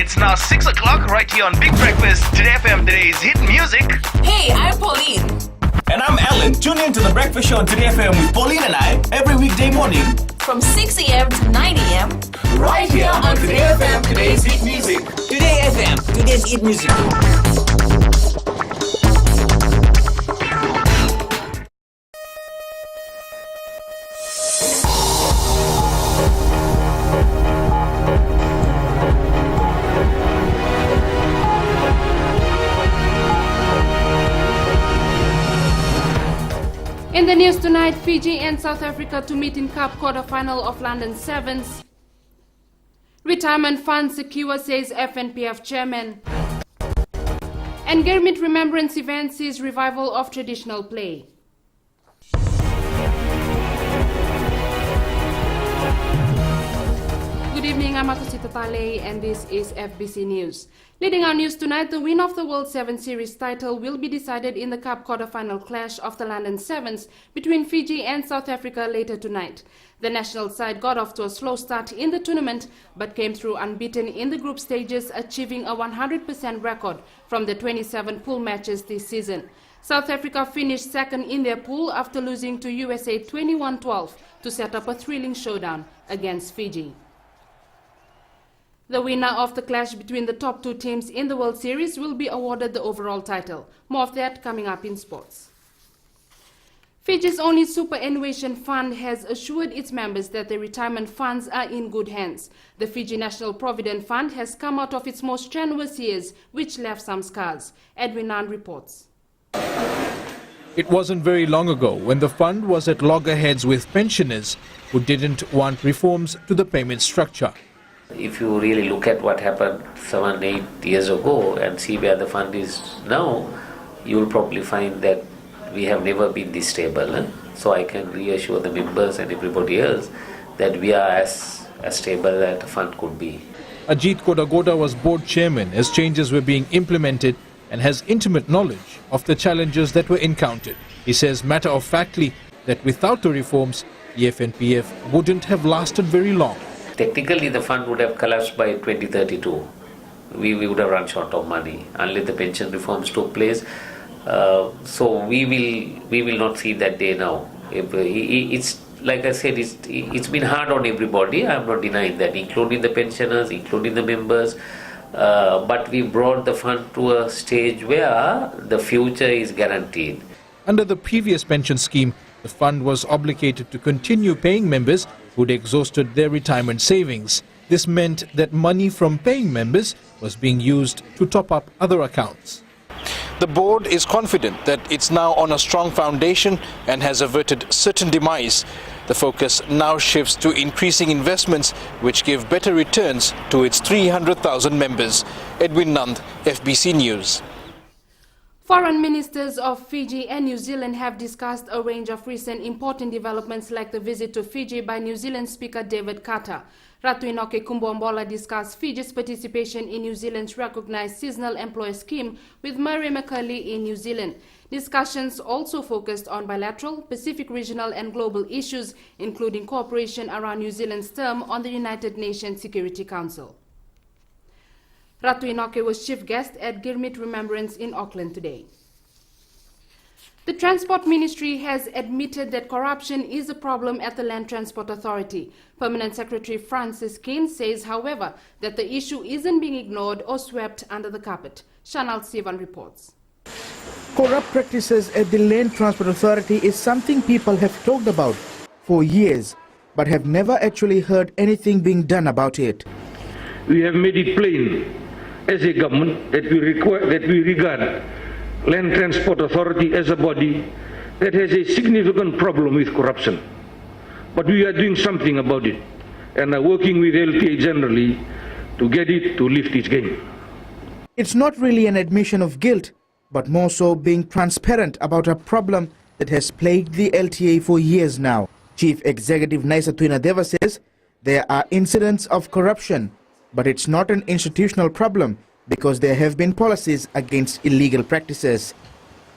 It's now 6 o'clock right here on Big Breakfast. Today FM, today's hit music. Hey, I'm Pauline. And I'm Alan. Tune in to the Breakfast Show on Today FM with Pauline and I every weekday morning From 6 a.m. to 9 a.m. right here on Today FM, today's hit music. Today FM, today's hit music. In the news tonight, Fiji and South Africa to meet in Cup quarter-final of London Sevens. Retirement fund secure, says FNPF chairman. And Gurmit Remembrance event sees revival of traditional play. Good evening, I'm Akosita Tale and this is FBC News. Leading our news tonight, the winner of the World 7 Series title will be decided in the Cup quarter-final clash of the London Sevens between Fiji and South Africa later tonight. The national side got off to a slow start in the tournament but came through unbeaten in the group stages, achieving a 100% record from the 27 pool matches this season. South Africa finished second in their pool after losing to USA 21-12 to set up a thrilling showdown against Fiji. The winner of the clash between the top two teams in the World Series will be awarded the overall title. More of that coming up in sports. Fiji's only superannuation fund has assured its members that their retirement funds are in good hands. The Fiji National Provident Fund has come out of its most strenuous years, which left some scars. Edwin Nand reports. It wasn't very long ago when the fund was at loggerheads with pensioners who didn't want reforms to the payment structure. If you really look at what happened 7-8 years ago and see where the fund is now, you will probably find that we have never been this stable. So I can reassure the members and everybody else that we are as stable as a fund could be. Ajit Kodagoda was board chairman as changes were being implemented and has intimate knowledge of the challenges that were encountered. He says matter-of-factly that without the reforms, the FNPF wouldn't have lasted very long. Technically, the fund would have collapsed by 2032. We would have run short of money unless the pension reforms took place. So we will not see that day now. It's like I said, it's been hard on everybody. I'm not denying that, including the pensioners, including the members. But we brought the fund to a stage where the future is guaranteed. Under the previous pension scheme, the fund was obligated to continue paying members who'd exhausted their retirement savings. This meant that money from paying members was being used to top up other accounts. The board is confident that it's now on a strong foundation and has averted certain demise. The focus now shifts to increasing investments which give better returns to its 300,000 members. Edwin Nand, FBC News. Foreign ministers of Fiji and New Zealand have discussed a range of recent important developments like the visit to Fiji by New Zealand Speaker David Carter. Ratu Inoke Kumbombola discussed Fiji's participation in New Zealand's recognized seasonal employer scheme with Murray McCurley in New Zealand. Discussions also focused on bilateral, Pacific regional and global issues, including cooperation around New Zealand's term on the United Nations Security Council. Ratu Inoke was chief guest at Gurmit Remembrance in Auckland today. The Transport Ministry has admitted that corruption is a problem at the Land Transport Authority. Permanent Secretary Francis Keane says, however, that the issue isn't being ignored or swept under the carpet. Shanal Sivan reports. Corrupt practices at the Land Transport Authority is something people have talked about for years, but have never actually heard anything being done about it. We have made it plain as a government that we regard Land Transport Authority as a body that has a significant problem with corruption. But we are doing something about it and are working with LTA generally to get it to lift its game. It's not really an admission of guilt, but more so being transparent about a problem that has plagued the LTA for years now. Chief Executive Naisa Tuinadeva says there are incidents of corruption, but it's not an institutional problem because there have been policies against illegal practices.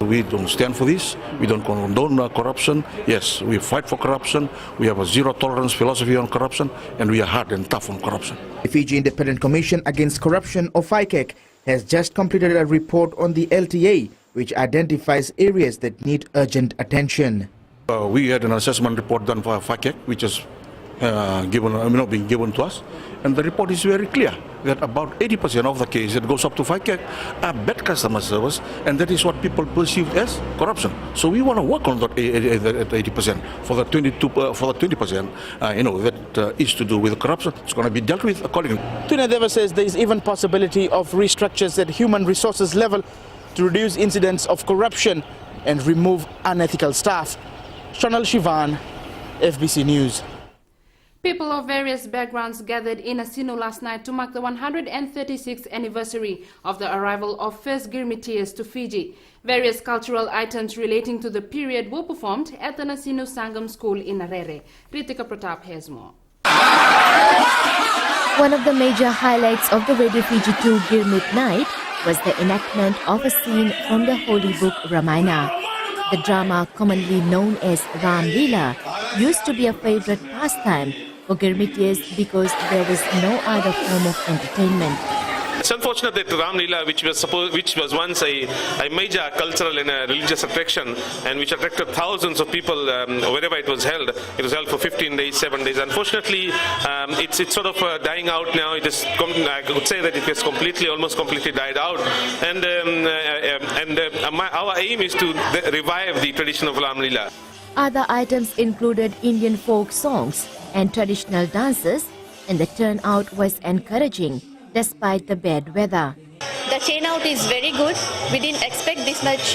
We don't stand for this. We don't condone corruption. Yes, we fight for corruption. We have a zero tolerance philosophy on corruption, and we are hard and tough on corruption. The Fiji Independent Commission Against Corruption, or FICAC, has just completed a report on the LTA, which identifies areas that need urgent attention. We had an assessment report done for FICAC, which is being given to us, and the report is very clear that about 80% of the cases that goes up to FICAC are bad customer service, and that is what people perceive as corruption. So we want to work on that 80%. For the 20%, that is to do with corruption. It's going to be dealt with accordingly. Tuina Deva says there is even possibility of restructures at human resources level to reduce incidents of corruption and remove unethical staff. Chanel Shivan, FBC News. People of various backgrounds gathered in Asino last night to mark the 136th anniversary of the arrival of first Girmitiers to Fiji. Various cultural items relating to the period were performed at the Asino Sangam School in Arere. Ritika Pratap has more. One of the major highlights of the Radio Fiji 2 Girmit night was the enactment of a scene from the holy book Ramayana. The drama, commonly known as Ram Leela, used to be a favorite pastime for Girmitiers because there was no other form of entertainment. It's unfortunate that Ram Leela, which was once a major cultural and a religious attraction, and which attracted thousands of people wherever it was held for 15 days, 7 days. Unfortunately, it's sort of dying out now. It is, I could say that it has almost completely died out. And our aim is to revive the tradition of Ram Leela. Other items included Indian folk songs and traditional dances, and the turnout was encouraging despite the bad weather. The turnout is very good. We didn't expect this much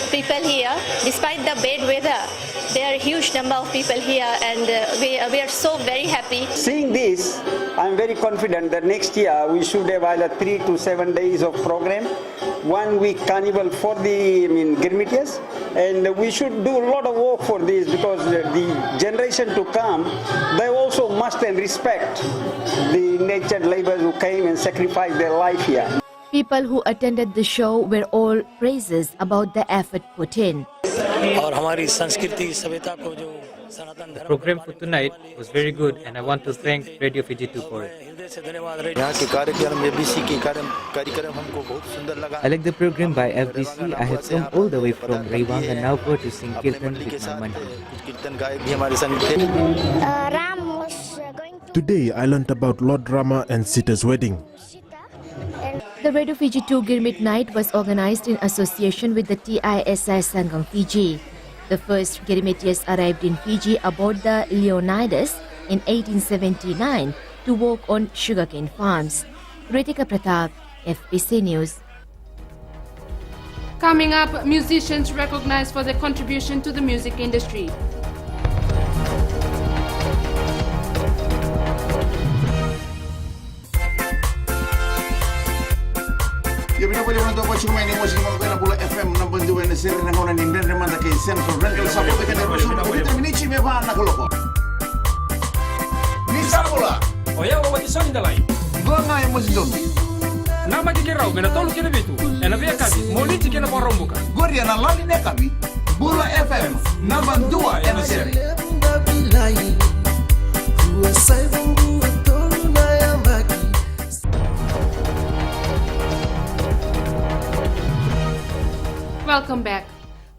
people here. Despite the bad weather, there are a huge number of people here, and we are so very happy. Seeing this, I'm very confident that next year we should have either 3 to 7 days of program, 1 week carnival for the Girmitiers, and we should do a lot of work for this, because the generation to come, they also must and respect the natured laborers who came and sacrificed their life here. People who attended the show were all praises about the effort put in. The program for tonight was very good, and I want to thank Radio Fiji 2 for it. I like the program by FBC. I have come all the way from Raiwanga Naupur to sing Kirtan with my mantra. Today I learnt about Lord Rama and Sita's wedding. The Radio Fiji 2 Girmit night was organized in association with the TISI Sangam Fiji. The first Girmitiers arrived in Fiji aboard the Leonidas in 1879 to work on sugarcane farms. Ritika Pratap, FBC News. Coming up, musicians recognized for their contribution to the music industry. Ya bina pwede mwana topa chuma ini mwezi kama kwena bula FM na mbundi wene siri na ngona ni ndendre manda ke Central Rental Support ke nero shuru kuhita minichi meba na koloko. Ni sabula. Oya wa wajisoni ndalai. Gonga ya mwezi dono. Nama kikirau mena tolu kene bitu. Ena via kasi moliti kene porombuka. Gori ya na lali nekabi. Bula FM namba ndua ena siri. Welcome back.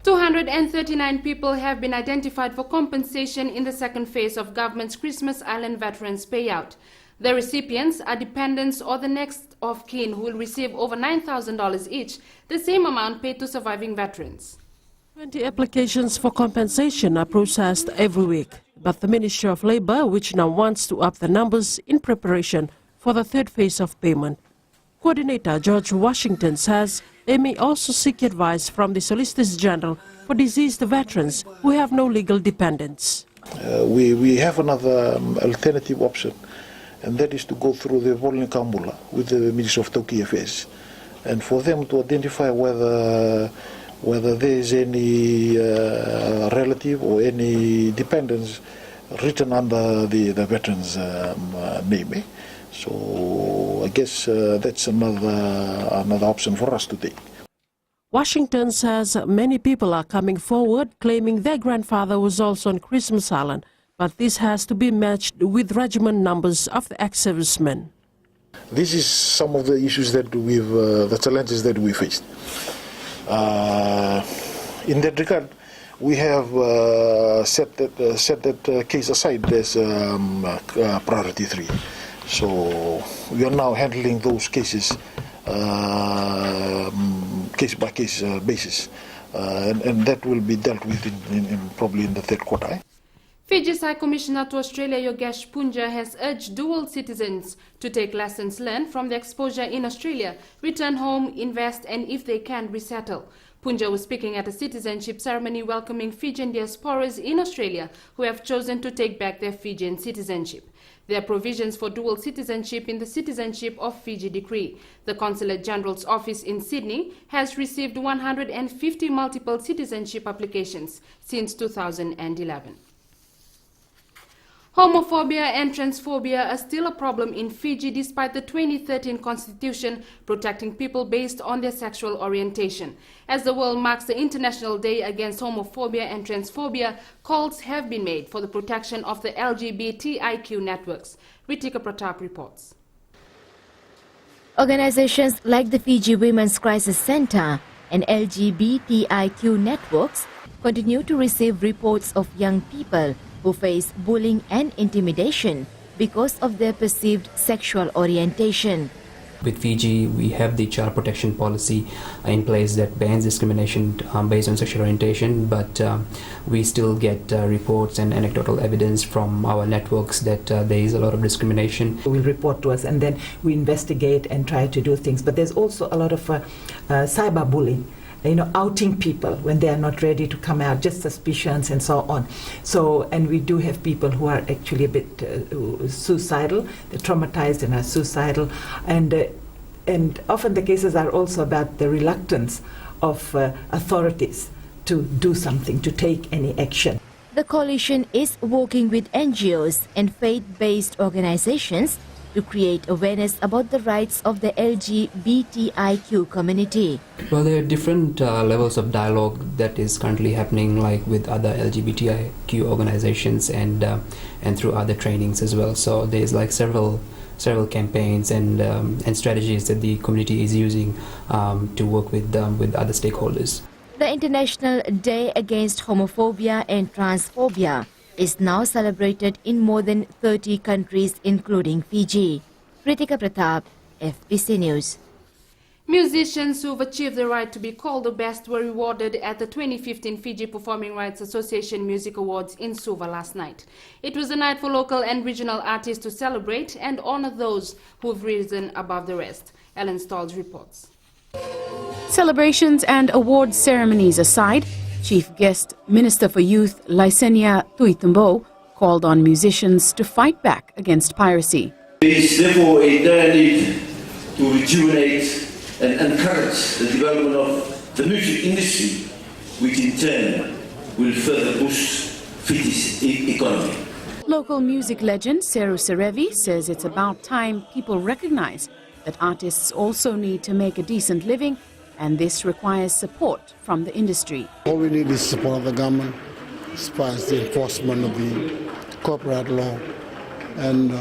239 people have been identified for compensation in the second phase of government's Christmas Island Veterans Payout. The recipients are dependents or the next of kin who will receive over $9,000 each, the same amount paid to surviving veterans. 20 applications for compensation are processed every week, but the Ministry of Labour, which now wants to up the numbers in preparation for the third phase of payment. Coordinator George Washington says they may also seek advice from the Solicitors General for deceased veterans who have no legal dependents. We have another alternative option, and that is to go through the Volunteer Kambula with the Ministry of Tauki Affairs, and for them to identify whether there is any relative or any dependents written under the veteran's name. So I guess that's another option for us to take. Washington says many people are coming forward claiming their grandfather was also on Christmas Island, but this has to be matched with regiment numbers of the ex-servicemen. This is some of the issues that the challenges that we faced. In that regard, we have set that case aside as priority 3. So we are now handling those cases case by case basis, and that will be dealt with probably in the third quarter. Fiji's High Commissioner to Australia Yogesh Punja has urged dual citizens to take lessons learned from the exposure in Australia, return home, invest, and if they can, resettle. Punja was speaking at a citizenship ceremony welcoming Fijian diasporas in Australia who have chosen to take back their Fijian citizenship. There are provisions for dual citizenship in the Citizenship of Fiji Decree. The Consulate General's office in Sydney has received 150 multiple citizenship applications since 2011. Homophobia and transphobia are still a problem in Fiji despite the 2013 constitution protecting people based on their sexual orientation. As the world marks the International Day Against Homophobia and Transphobia, calls have been made for the protection of the LGBTIQ networks. Ritika Pratap reports. Organizations like the Fiji Women's Crisis Center and LGBTIQ networks continue to receive reports of young people who face bullying and intimidation because of their perceived sexual orientation. With Fiji, we have the child protection policy in place that bans discrimination based on sexual orientation, but we still get reports and anecdotal evidence from our networks that there is a lot of discrimination. Will report to us and then we investigate and try to do things, but there's also a lot of cyberbullying. Outing people when they are not ready to come out, just suspicions and so on. So, and we do have people who are actually a bit suicidal, they're traumatized and are suicidal, and often the cases are also about the reluctance of authorities to do something, to take any action. The coalition is working with NGOs and faith-based organizations to create awareness about the rights of the LGBTIQ community. Well, there are different levels of dialogue that is currently happening, like with other LGBTIQ organizations and through other trainings as well. So there's like several campaigns and strategies that the community is using to work with other stakeholders. The International Day Against Homophobia and Transphobia is now celebrated in more than 30 countries, including Fiji. Ritika Pratap, FBC News. Musicians who've achieved the right to be called the best were rewarded at the 2015 Fiji Performing Rights Association Music Awards in Suva last night. It was a night for local and regional artists to celebrate and honor those who've risen above the rest. Ellen Stolz reports. Celebrations and awards ceremonies aside, Chief Guest Minister for Youth Lysenia Tuitumbo called on musicians to fight back against piracy. There is therefore a dire need to rejuvenate and encourage the development of the music industry, which in turn will further boost Fiji's economy. Local music legend Seru Serevi says it's about time people recognize that artists also need to make a decent living, and this requires support from the industry. All we need is support of the government as far as the enforcement of the copyright law and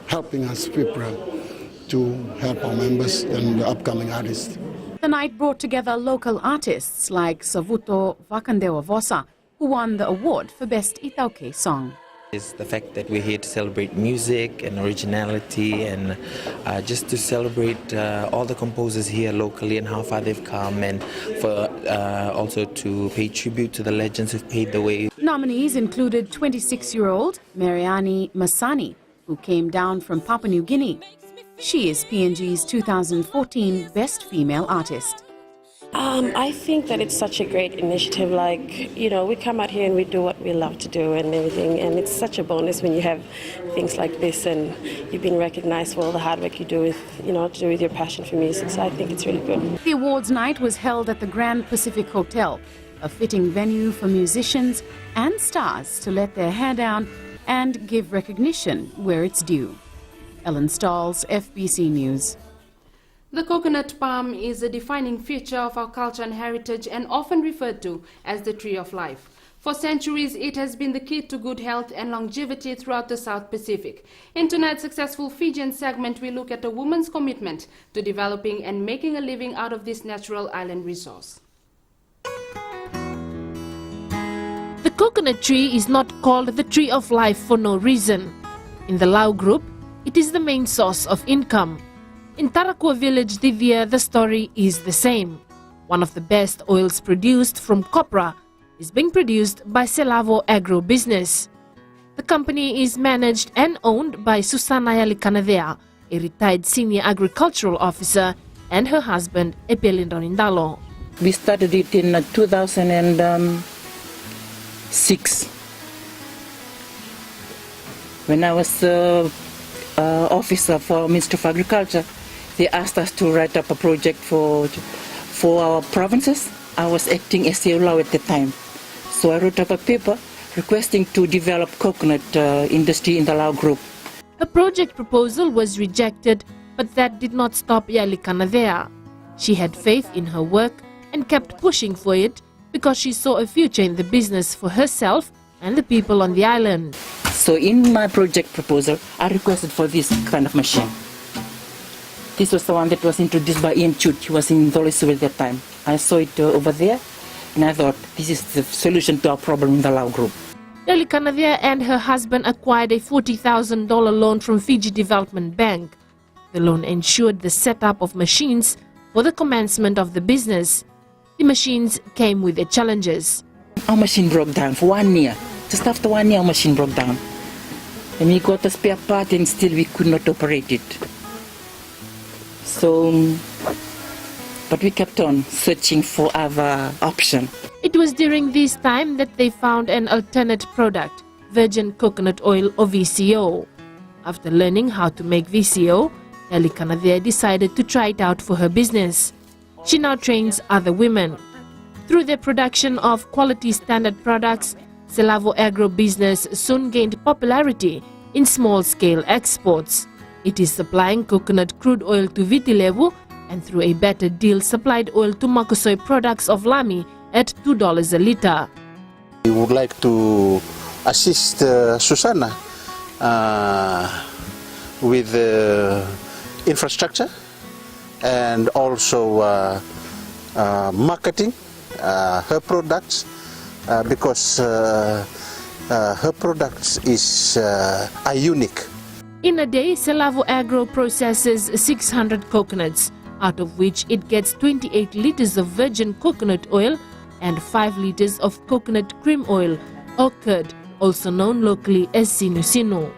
helping us people to help our members and the upcoming artists. The night brought together local artists like Savuto Vakandewa Vosa, who won the award for Best Itauke Song. Is the fact that we're here to celebrate music and originality and just to celebrate all the composers here locally and how far they've come, and for also to pay tribute to the legends who've paved the way. Nominees included 26-year-old Mariani Masani, who came down from Papua New Guinea. She is PNG's 2014 Best Female Artist. I think that it's such a great initiative. We come out here and we do what we love to do and everything, and it's such a bonus when you have things like this and you've been recognized for all the hard work you do with, to do with your passion for music. So I think it's really good. The awards night was held at the Grand Pacific Hotel, a fitting venue for musicians and stars to let their hair down and give recognition where it's due. Ellen Stalls, FBC News. The coconut palm is a defining feature of our culture and heritage and often referred to as the tree of life. For centuries, it has been the key to good health and longevity throughout the South Pacific. In tonight's successful Fijian segment, we look at a woman's commitment to developing and making a living out of this natural island resource. The coconut tree is not called the tree of life for no reason. In the Lau group, it is the main source of income. In Tarakua village, Divya, the story is the same. One of the best oils produced from copra is being produced by Selavo Agro Business. The company is managed and owned by Susana Yalikanavea, a retired senior agricultural officer, and her husband, Epelin Ronindalo. We started it in 2006. When I was officer for Ministry of Agriculture, they asked us to write up a project for our provinces. I was acting as CLO at the time. So I wrote up a paper requesting to develop coconut industry in the Lau group. A project proposal was rejected, but that did not stop Yalikanavea. She had faith in her work and kept pushing for it because she saw a future in the business for herself and the people on the island. So in my project proposal, I requested for this kind of machine. This was the one that was introduced by Ian Chut. He was in Dolisu at that time. I saw it over there, and I thought this is the solution to our problem in the Lau group. Yalikanavea and her husband acquired a $40,000 loan from Fiji Development Bank. The loan ensured the setup of machines for the commencement of the business. The machines came with their challenges. Our machine broke down for 1 year. Just after 1 year, our machine broke down. And we got a spare part and still we could not operate it. So, but we kept on searching for other options. It was during this time that they found an alternate product, virgin coconut oil or VCO. After learning how to make VCO, Yalikanavea decided to try it out for her business. She now trains other women. Through their production of quality standard products, Selavo Agro Business soon gained popularity in small-scale exports. It is supplying coconut crude oil to Vitilevu and through a better deal supplied oil to Makusoi products of Lami at $2 a litre. We would like to assist Susana with infrastructure and also marketing her products because her products are unique. In a day, Selavo Agro processes 600 coconuts, out of which it gets 28 litres of virgin coconut oil and 5 litres of coconut cream oil, or curd, also known locally as sinu-sinu.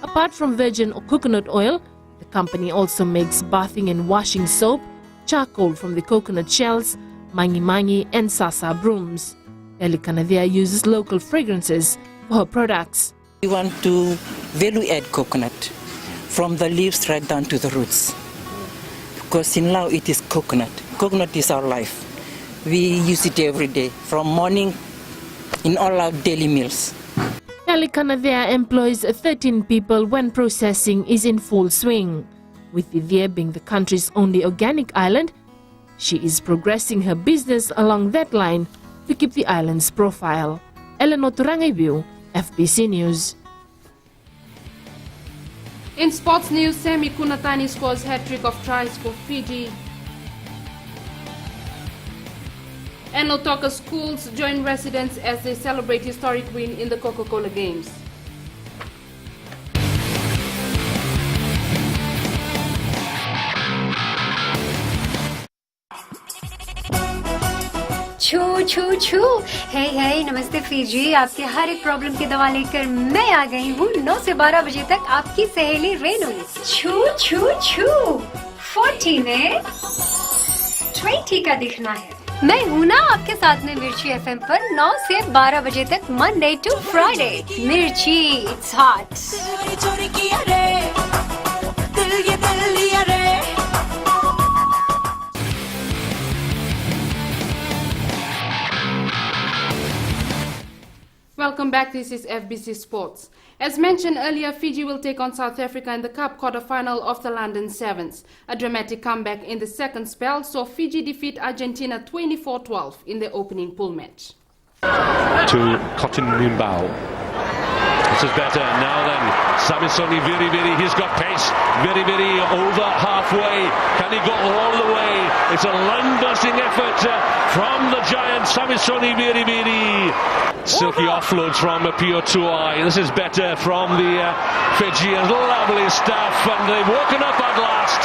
Apart from virgin coconut oil, the company also makes bathing and washing soap, charcoal from the coconut shells, mangi-mangi and sasa brooms. Yalikanavea uses local fragrances for her products. We want to value-add coconut from the leaves right down to the roots. Because in Lao it is coconut. Coconut is our life. We use it every day, from morning in all our daily meals. Yalikanavea employs 13 people when processing is in full swing. With Divya being the country's only organic island, she is progressing her business along that line to keep the island's profile. Eleanor Turangaybio, FBC News. In sports news, Semi Kunatani scores hat-trick of tries for Fiji. And Lotoka schools join residents as they celebrate historic win in the Coca-Cola Games. छू छू छू हे हे नमस्ते Fiji, आपके हर एक problem की दवा लेकर मैं आ गई हूँ 9 से 12 बजे तक आपकी सहेली रेनू। छू छू छू 40 में 20 का दिखना है। मैं हूँ ना आपके साथ में मिर्ची एफएम पर 9 से 12 बजे तक मंडे टू फ्राइडे। मिर्ची it's hot. Welcome back, this is FBC Sports. As mentioned earlier, Fiji will take on South Africa in the Cup quarter-final of the London Sevens. A dramatic comeback in the second spell saw Fiji defeat Argentina 24-12 in the opening pool match. To Cotton Moombao. This is better. Now then, Samisoni he's got pace. Very over halfway. Can he go all the way? It's a lung-busting effort from the giant Samisoni Silky offloads from Pio Tuai. This is better from the Fijians. Lovely stuff, and they've woken up at last.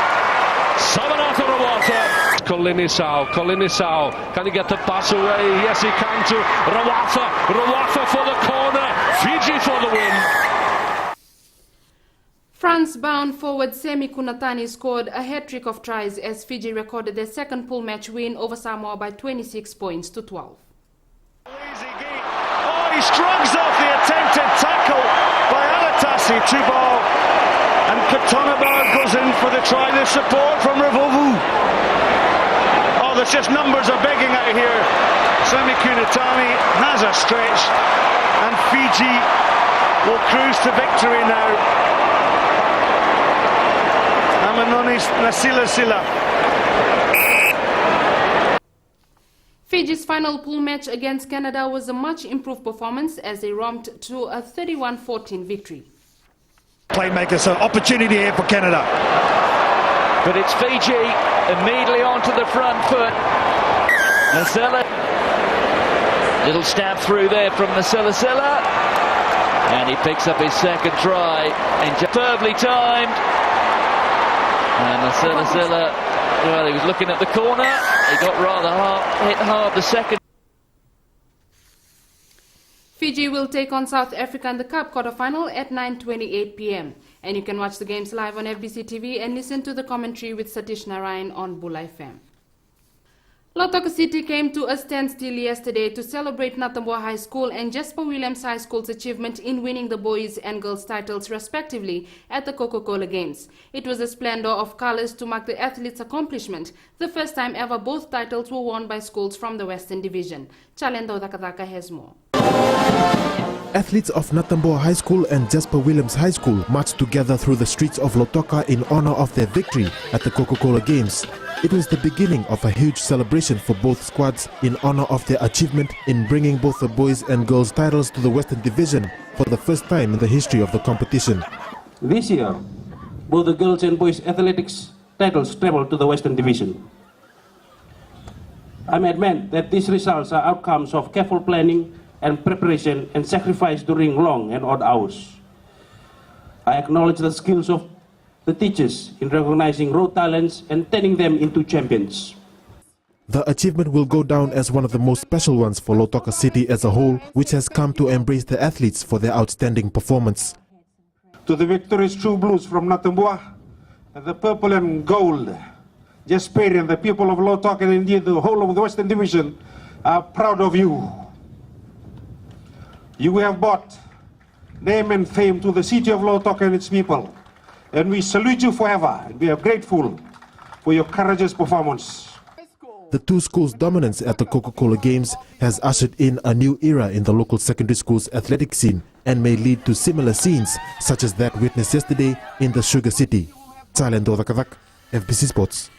Samanatha Rawatha. Kolinisau. Can he get the pass away? Yes, he can to Rawatha. Rawatha for the corner. Fiji for the win. France-bound forward Semi Kunatani scored a hat-trick of tries as Fiji recorded their second pool match win over Samoa by 26 points to 12. He shrugs off the attempted tackle by Alatasi, 2-ball, and Katonaba goes in for the try. The support from Ravovu. Oh, there's just numbers are begging out here. Semi Kunatani has a stretch, and Fiji will cruise to victory now. Amanoni Nasila. Fiji's final pool match against Canada was a much improved performance as they romped to a 31-14 victory. Playmakers, so opportunity here for Canada. But it's Fiji immediately onto the front foot. Nasela. Little stab through there from Nasela. And he picks up his second try. And superbly timed. And Nasela. Well, he was looking at the corner. He got rather hit hard the second. Fiji will take on South Africa in the Cup quarter-final at 9:28 p.m. And you can watch the games live on Fbctv and listen to the commentary with Satish Narayan on Bull FM. Lautoka City came to a standstill yesterday to celebrate Natambua High School and Jasper Williams High School's achievement in winning the boys and girls titles respectively at the Coca-Cola Games. It was a splendor of colors to mark the athletes' accomplishment, the first time ever both titles were won by schools from the Western Division. Chalendo Dakadaka has more. Athletes of Natambua High School and Jasper Williams High School marched together through the streets of Lautoka in honor of their victory at the Coca-Cola Games. It was the beginning of a huge celebration for both squads in honor of their achievement in bringing both the boys and girls titles to the Western Division for the first time in the history of the competition. This year, both the girls and boys athletics titles traveled to the Western Division. I may admit that these results are outcomes of careful planning and preparation and sacrifice during long and odd hours. I acknowledge the skills of the teachers in recognizing raw talents and turning them into champions. The achievement will go down as one of the most special ones for Lautoka City as a whole, which has come to embrace the athletes for their outstanding performance. To the victorious True Blues from Natambua, the purple and gold, Jasper and the people of Lautoka and indeed the whole of the Western Division are proud of you. You have brought name and fame to the city of Lautoka and its people. And we salute you forever, and we are grateful for your courageous performance. The two schools' dominance at the Coca-Cola Games has ushered in a new era in the local secondary school's athletic scene and may lead to similar scenes such as that witnessed yesterday in the Sugar City. Chalendo Dakavak, FBC Sports.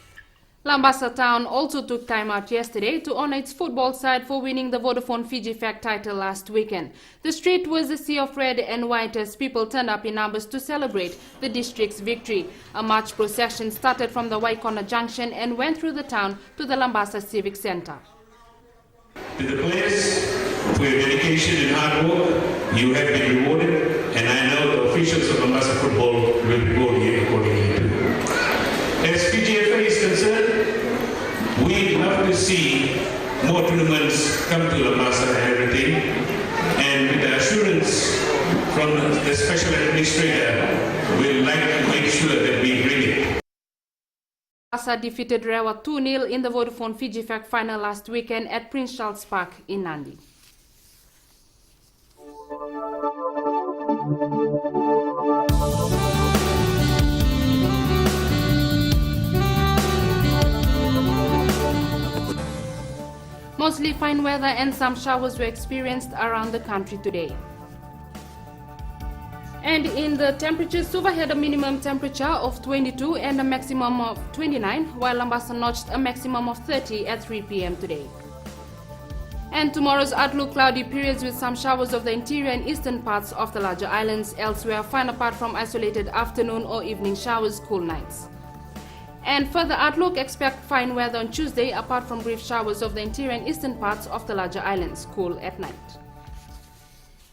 Lambasa Town also took time out yesterday to honor its football side for winning the Vodafone Fiji Fact title last weekend. The street was a sea of red and white as people turned up in numbers to celebrate the district's victory. A march procession started from the Waikona Junction and went through the town to the Lambasa Civic Center. To the players, for your dedication and hard work, you have been rewarded, and I know the officials of Lambasa football will reward you accordingly too. As PGFA is concerned, we love to see more tournaments come to Lambasa and everything, and with the assurance from the special administrator, we'd like to make sure that we bring it. Lambasa defeated Rewa 2-0 in the Vodafone Fiji Fact final last weekend at Prince Charles Park in Nandi. Mostly fine weather and some showers were experienced around the country today. And in the temperatures, Suva had a minimum temperature of 22 and a maximum of 29, while Lambasa notched a maximum of 30 at 3 p.m. today. And tomorrow's outlook: cloudy periods with some showers of the interior and eastern parts of the larger islands. Elsewhere, fine apart from isolated afternoon or evening showers, cool nights. And further outlook: expect fine weather on Tuesday apart from brief showers of the interior and eastern parts of the larger islands, cool at night.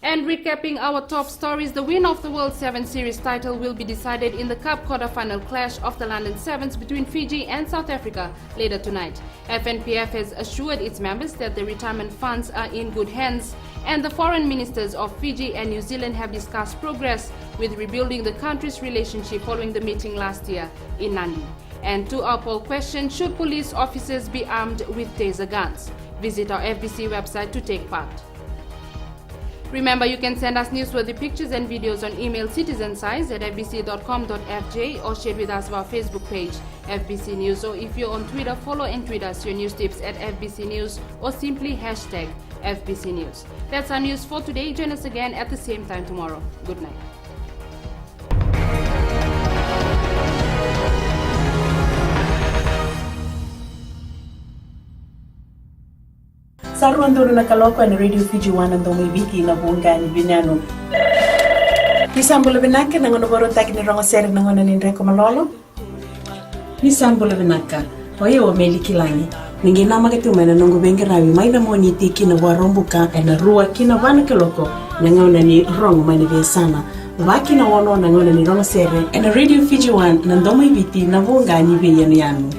And recapping our top stories, the winner of the World 7 Series title will be decided in the Cup quarter-final clash of the London Sevens between Fiji and South Africa later tonight. FNPF has assured its members that the retirement funds are in good hands, and the foreign ministers of Fiji and New Zealand have discussed progress with rebuilding the country's relationship following the meeting last year in Nadi. And to our poll question: should police officers be armed with taser guns? Visit our FBC website to take part. Remember, you can send us newsworthy pictures and videos on email citizensize@fbc.com.fj or share with us via our Facebook page, FBC News, or if you're on Twitter, follow and tweet us your news tips at FBC News or simply hashtag FBC News. That's our news for today. Join us again at the same time tomorrow. Good night. Saruandoro na kaloko na Radio Fiji 1 ando may wiki na bunga ni binano. Nisambula binaka na ngono boro taki ni rongo sere na ngono ni ndreko malolo. Nisambula binaka. Oye wa meli kilani. Ningi nama ketu mena nongo bengi rawi maina moni tiki na warombuka na rua kina wana kaloko na ngono ni rongo maina vesana. Waki na wono na ngono ni rongo sere na Radio Fiji 1 na ndo may wiki na bunga ni binano yanu.